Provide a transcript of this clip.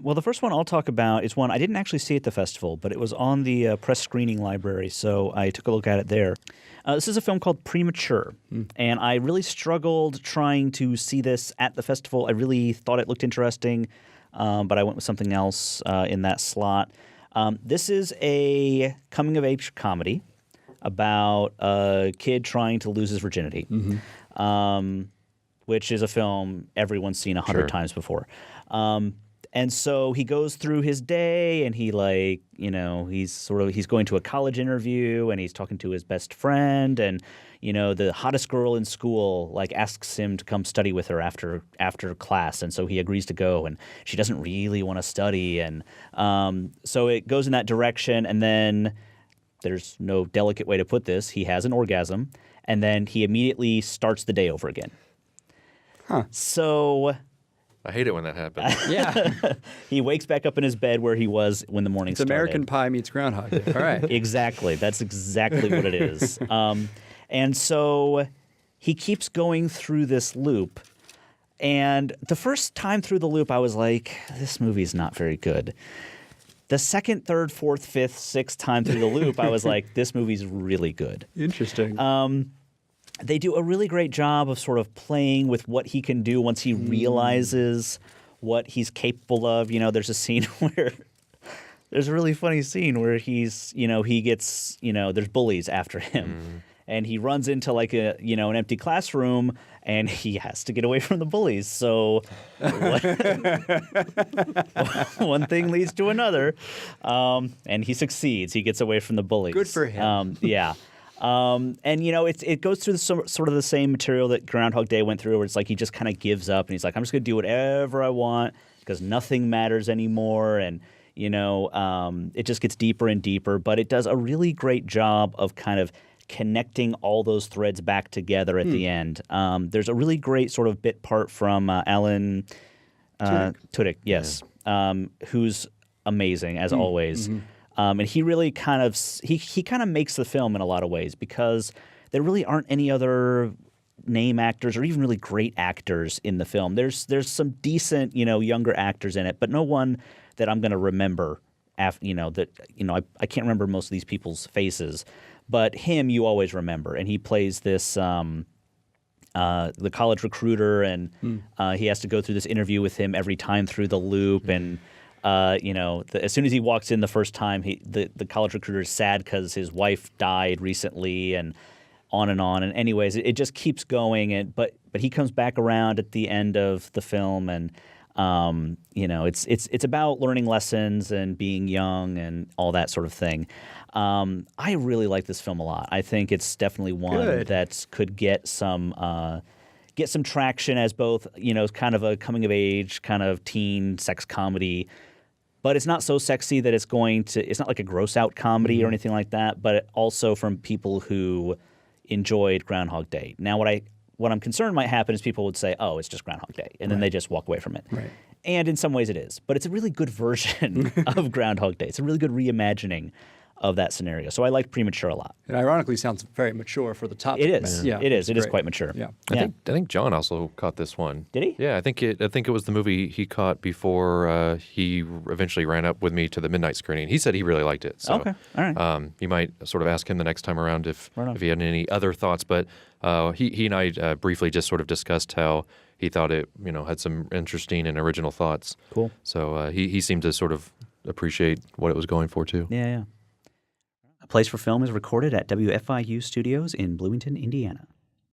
Well, the first one I'll talk about is one I didn't actually see at the festival, but it was on the press screening library, so I took a look at it there. This is a film called Premature, and I really struggled trying to see this at the festival. I really thought it looked interesting, but I went with something else in that slot. This is a coming-of-age comedy about a kid trying to lose his virginity, which is a film everyone's seen 100 times before. And so he goes through his day, and he's going to a college interview, and he's talking to his best friend, and the hottest girl in school asks him to come study with her after class, and so he agrees to go, and she doesn't really want to study, and so it goes in that direction, and then there's no delicate way to put this. He has an orgasm, and then he immediately starts the day over again. So I hate it when that happens. Yeah. He wakes back up in his bed where he was when the morning started. It's American Pie meets Groundhog Day. All right. Exactly. That's exactly what it is. And so he keeps going through this loop. And the first time through the loop, I was like, this movie's not very good. The second, third, fourth, fifth, sixth time through the loop, I was like, this movie's really good. Interesting. They do a really great job of sort of playing with what he can do once he realizes what he's capable of. There's a scene where there's a really funny scene where he's, he gets, there's bullies after him. And he runs into an empty classroom, and he has to get away from the bullies. So one thing leads to another, and he succeeds. He gets away from the bullies. Good for him. Yeah. And it goes through sort of the same material that Groundhog Day went through, where it's like he just kind of gives up, and he's like, I'm just going to do whatever I want because nothing matters anymore, and it just gets deeper and deeper. But it does a really great job of kind of connecting all those threads back together at the end. There's a really great sort of bit part from Alan Tudyk, yes, who's amazing as always. And he really kind of makes the film in a lot of ways because there really aren't any other name actors or even really great actors in the film. There's some decent younger actors in it, but no one that I'm going to remember. I can't remember most of these people's faces, but him you always remember, and he plays this the college recruiter, and he has to go through this interview with him every time through the loop, and. As soon as he walks in the first time, the college recruiter is sad because his wife died recently, and on and on. And anyways, it just keeps going. But he comes back around at the end of the film, and it's about learning lessons and being young and all that sort of thing. I really like this film a lot. I think it's definitely one that could get some traction as both kind of a coming of age kind of teen sex comedy. But it's not so sexy that it's not like a gross out comedy or anything like that, but also from people who enjoyed Groundhog Day. Now, what I'm concerned might happen is people would say, oh, it's just Groundhog Day, and then they just walk away from it. Right. And in some ways it is. But it's a really good version of Groundhog Day. It's a really good reimagining of that scenario. So I like Premature a lot. It ironically sounds very mature for the topic. It is. Yeah. It is. It is quite mature. Yeah. I think John also caught this one. Did he? Yeah, I think it was the movie he caught before he eventually ran up with me to the midnight screening. He said he really liked it. So, okay. All right. You might sort of ask him the next time around if he had any other thoughts. But he and I briefly just sort of discussed how he thought it had some interesting and original thoughts. Cool. So he seemed to sort of appreciate what it was going for too. Yeah. A Place for Film is recorded at WFIU Studios in Bloomington, Indiana.